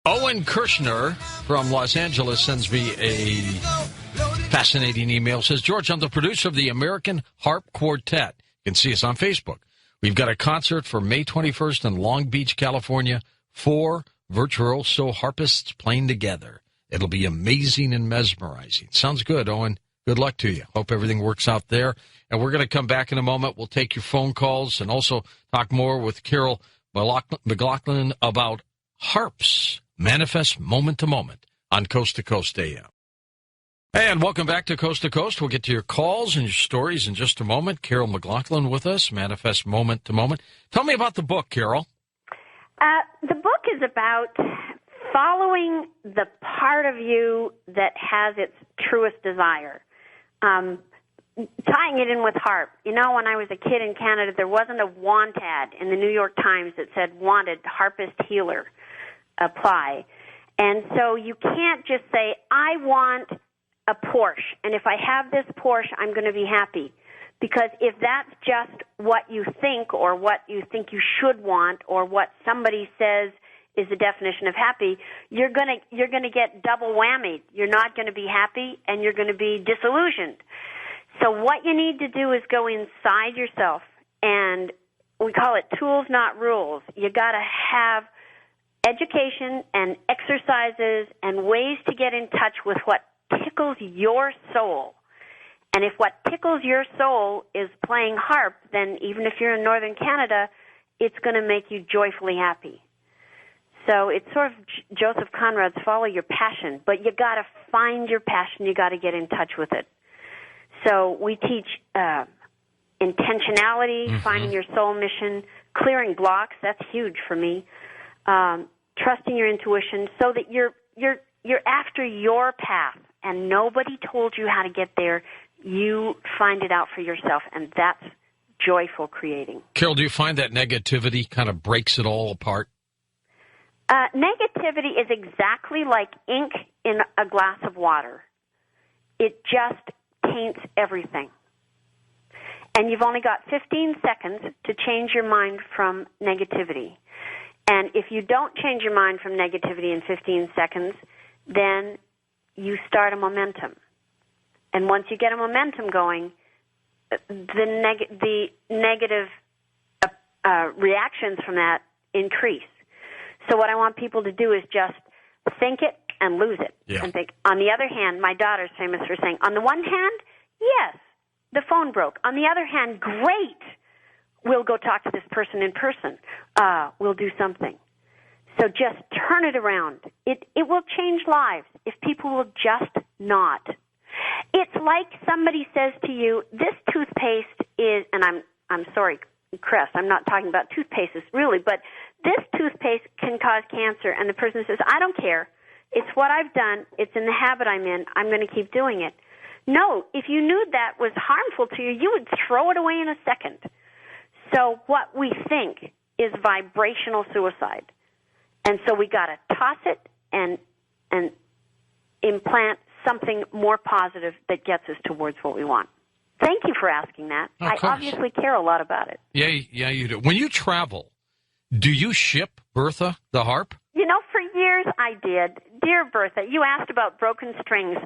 Owen Kirshner from Los Angeles sends me a fascinating email. Says, George, I'm the producer of the American Harp Quartet. You can see us on Facebook. We've got a concert for May 21st in Long Beach, California. 4 virtuoso harpists playing together. It'll be amazing and mesmerizing. Sounds good, Owen. Good luck to you. Hope everything works out there. And we're going to come back in a moment. We'll take your phone calls and also talk more with Carrol McLaughlin about harps. Manifest moment to moment on Coast to Coast AM. And welcome back to Coast to Coast. We'll get to your calls and your stories in just a moment. Carrol McLaughlin with us, Manifest moment to moment. Tell me about the book, Carrol. The book is about following the part of you that has its truest desire. Tying it in with harp. You know, when I was a kid in Canada, there wasn't a want ad in the New York Times that said, wanted harpist healer. Apply. And so you can't just say, I want a Porsche, and if I have this Porsche, I'm going to be happy. Because if that's just what you think or what you think you should want or what somebody says is the definition of happy, you're going to get double whammied. You're not going to be happy, and you're going to be disillusioned. So what you need to do is go inside yourself, and we call it tools, not rules. You got to have education and exercises and ways to get in touch with what tickles your soul. And if what tickles your soul is playing harp, then even if you're in northern Canada, it's going to make you joyfully happy. So it's sort of Joseph Conrad's follow your passion, but you got to find your passion. You got to get in touch with it. So we teach intentionality, finding your soul mission, clearing blocks. That's huge for me. Trusting your intuition so that you're after your path and nobody told you how to get there. You find it out for yourself, and that's joyful creating. Carrol, do you find that negativity kind of breaks it all apart? Negativity is exactly like ink in a glass of water. It just taints everything. And you've only got 15 seconds to change your mind from negativity. And if you don't change your mind from negativity in 15 seconds, then you start a momentum. And once you get a momentum going, the negative reactions from that increase. So what I want people to do is just think it and lose it. Yeah. And think. On the other hand, my daughter's famous for saying, on the one hand, yes, the phone broke. On the other hand, great. We'll go talk to this person in person. We'll do something. So just turn it around. It will change lives if people will just not. It's like somebody says to you, this toothpaste is, and I'm sorry, Chris, I'm not talking about toothpastes really, but this toothpaste can cause cancer. And the person says, I don't care. It's what I've done. It's in the habit I'm in. I'm going to keep doing it. No, if you knew that was harmful to you, you would throw it away in a second. So what we think is vibrational suicide. And so we got to toss it and implant something more positive that gets us towards what we want. Thank you for asking that. I obviously care a lot about it. Yeah, you do. When you travel, do you ship Bertha the harp? You know, for years I did. Dear Bertha, you asked about broken strings.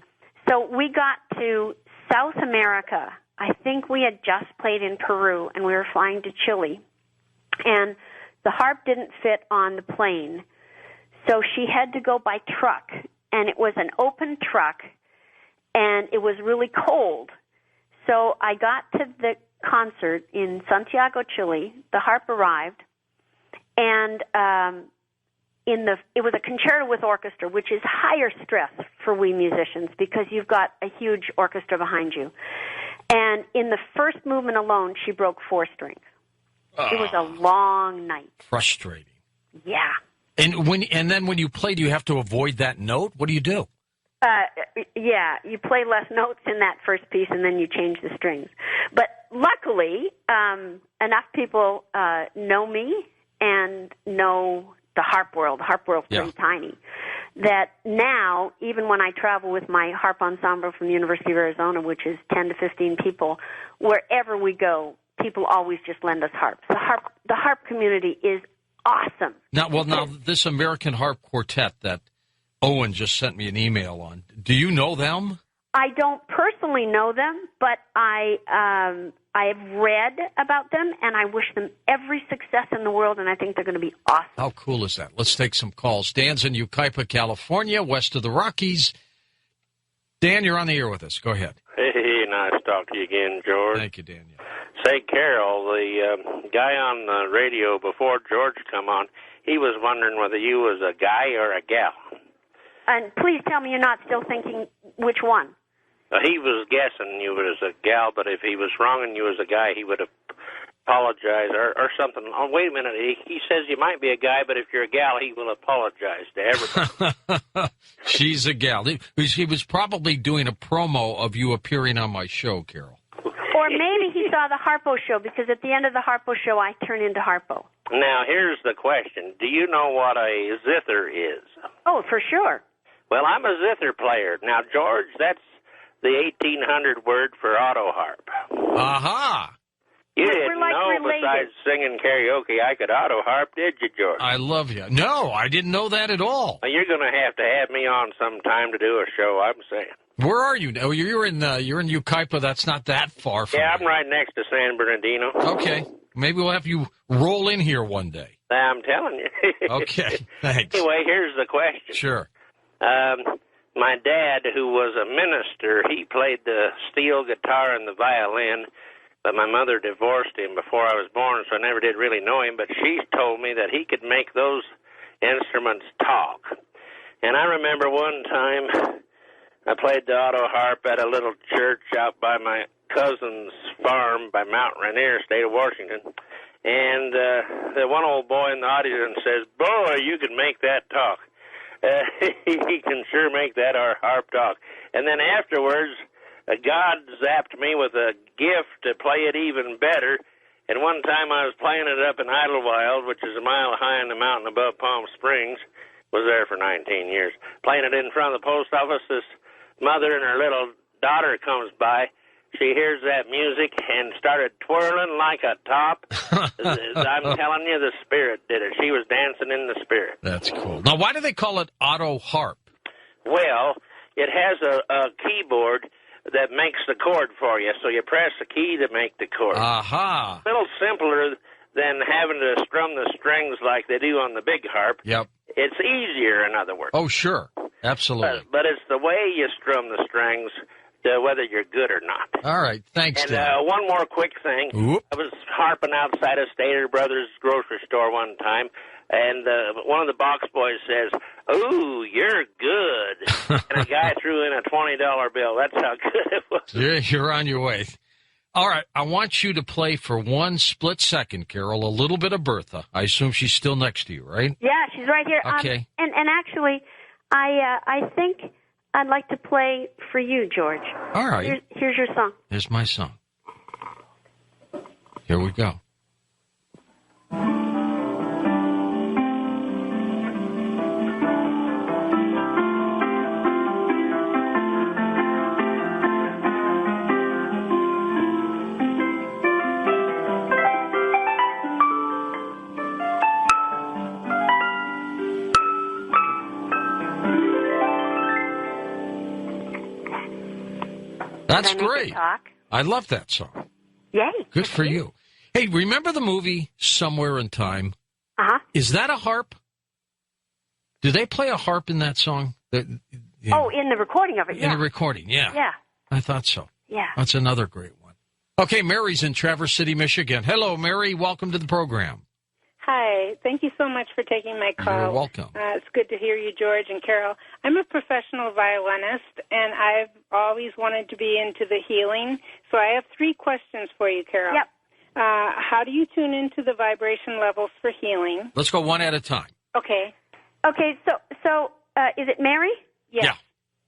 So we got to South America. I think we had just played in Peru, and we were flying to Chile. And the harp didn't fit on the plane, so she had to go by truck. And it was an open truck, and it was really cold. So I got to the concert in Santiago, Chile. The harp arrived, and it was a concerto with orchestra, which is higher stress for we musicians because you've got a huge orchestra behind you. And in the first movement alone, she broke 4 strings. It was a long night. Frustrating. Yeah. And then when you play, do you have to avoid that note? What do you do? Yeah, you play less notes in that first piece, and then you change the strings. But luckily, enough people know me and know the harp world. The harp world's pretty tiny. That now, even when I travel with my harp ensemble from the University of Arizona, which is 10 to 15 people, wherever we go, people always just lend us harps. The harp community is awesome. Now, this American Harp Quartet that Owen just sent me an email on, do you know them? I don't personally know them, but I've read about them, and I wish them every success in the world, and I think they're going to be awesome. How cool is that? Let's take some calls. Dan's in Yucaipa, California, west of the Rockies. Dan, you're on the air with us. Go ahead. Hey, nice to talk to you again, George. Thank you, Daniel. Say, Carol, the guy on the radio before George come on, he was wondering whether you was a guy or a gal. And please tell me you're not still thinking which one. He was guessing you was a gal, but if he was wrong and you was a guy, he would apologize or something. Oh, wait a minute. He says you might be a guy, but if you're a gal, he will apologize to everybody. She's a gal. He was probably doing a promo of you appearing on my show, Carol. Or maybe he saw the Harpo show, because at the end of the Harpo show, I turn into Harpo. Now, here's the question. Do you know what a zither is? Oh, for sure. Well, I'm a zither player. Now, George, that's the 1800 word for auto harp. Aha! You didn't like know, related. besides singing karaoke, I could auto harp, did you, George? I love you. No, I didn't know that at all. Well, you're going to have me on sometime to do a show, I'm saying. Where are you? Oh, you're in Yucaipa. That's not that far from Yeah, here. I'm right next to San Bernardino. Okay. Maybe we'll have you roll in here one day. I'm telling you. Okay, thanks. Anyway, here's the question. Sure. My dad, who was a minister, he played the steel guitar and the violin, but my mother divorced him before I was born, so I never did really know him, but she told me that he could make those instruments talk. And I remember one time I played the auto harp at a little church out by my cousin's farm by Mount Rainier, state of Washington, and the one old boy in the audience says, "Boy, you can make that talk." He can sure make that our harp talk. And then afterwards, God zapped me with a gift to play it even better. And one time I was playing it up in Idlewild, which is a mile high in the mountain above Palm Springs. Was there for 19 years. Playing it in front of the post office, this mother and her little daughter comes by. She hears that music and started twirling like a top. I'm telling you, the spirit did it. She was dancing in the spirit. That's cool. Now, why do they call it auto harp? Well, it has a keyboard that makes the chord for you, so you press the key to make the chord. Aha. A little simpler than having to strum the strings like they do on the big harp. Yep. It's easier, in other words. Oh, sure. Absolutely. But it's the way you strum the strings, whether you're good or not. All right. Thanks, And Dan. one more quick thing. Oop. I was harping outside of Stater Brothers grocery store one time, and one of the box boys says, "Ooh, you're good." And a guy threw in a $20 bill. That's how good it was. You're on your way. All right. I want you to play for one split second, Carol, a little bit of Bertha. I assume she's still next to you, right? Yeah, she's right here. Okay. And actually, I think I'd like to play for you, George. All right. Here's your song. Here's my song. Here we go. That's Can I make great. it talk? I love that song. Yay. Good for you. Hey, remember the movie Somewhere in Time? Uh-huh. Is that a harp? Do they play a harp in that song? Oh, in the recording of it, In the recording, yeah. Yeah. I thought so. Yeah. That's another great one. Okay, Mary's in Traverse City, Michigan. Hello, Mary. Welcome to the program. Hi. Thank you so much for taking my call. You're welcome. It's good to hear you, George and Carol. I'm a professional violinist, and I've always wanted to be into the healing. So I have 3 questions for you, Carol. Yep. How do you tune into the vibration levels for healing? Let's go one at a time. Okay. Okay, so is it Mary? Yes. Yeah.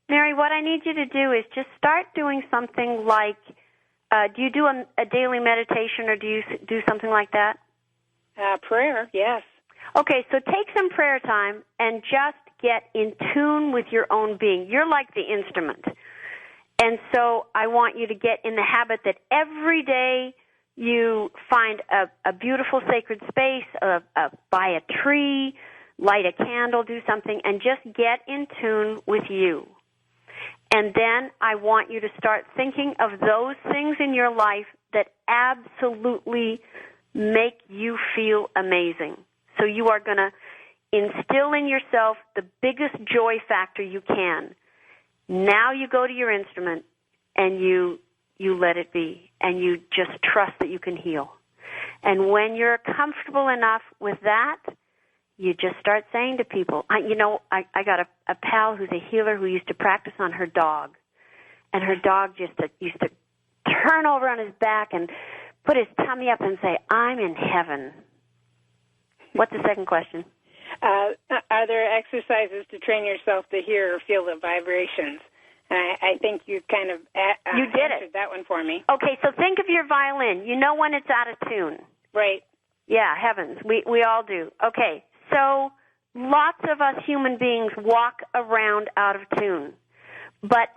Mary, what I need you to do is just start doing something like, do you do a daily meditation, or do you do something like that? Prayer, yes. Okay, so take some prayer time and just get in tune with your own being. You're like the instrument. And so I want you to get in the habit that every day you find a beautiful sacred space, buy a tree, light a candle, do something, and just get in tune with you. And then I want you to start thinking of those things in your life that absolutely make you feel amazing. So you are going to instill in yourself the biggest joy factor you can. Now you go to your instrument and you let it be, and you just trust that you can heal. And when you're comfortable enough with that, you just start saying to people, I got a pal who's a healer who used to practice on her dog, and her dog just used to turn over on his back and put his tummy up and say, I'm in heaven. What's the second question? Are there exercises to train yourself to hear or feel the vibrations? And I think you kind of you did answered that one for me. Okay, so think of your violin. You know when it's out of tune. Right. Yeah, heavens. We all do. Okay, so lots of us human beings walk around out of tune. But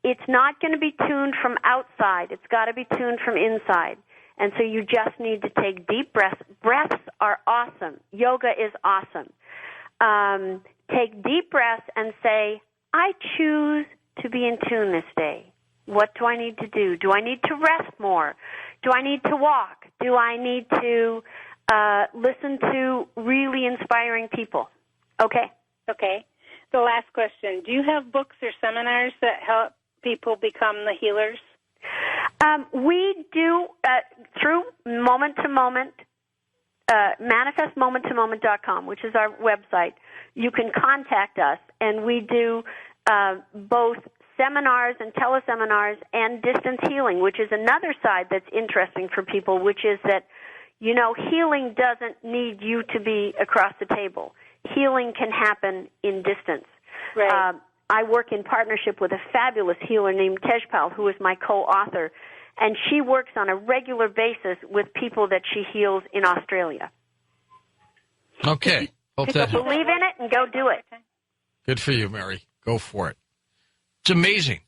it's not going to be tuned from outside. It's got to be tuned from inside. And so you just need to take deep breaths. Breaths are awesome. Yoga is awesome. Take deep breaths and say, I choose to be in tune this day. What do I need to do? Do I need to rest more? Do I need to walk? Do I need to listen to really inspiring people? Okay. Okay. The last question. Do you have books or seminars that help people become the healers? We do through Moment to Moment, manifestmomenttomoment.com, which is our website. You can contact us, and we do both seminars and teleseminars and distance healing, which is another side that's interesting for people, which is that, healing doesn't need you to be across the table. Healing can happen in distance. Right. I work in partnership with a fabulous healer named Tejpal, who is my co-author, and she works on a regular basis with people that she heals in Australia. Okay. Hope that helps. Believe in it and go do it. Good for you, Mary. Go for it. It's amazing.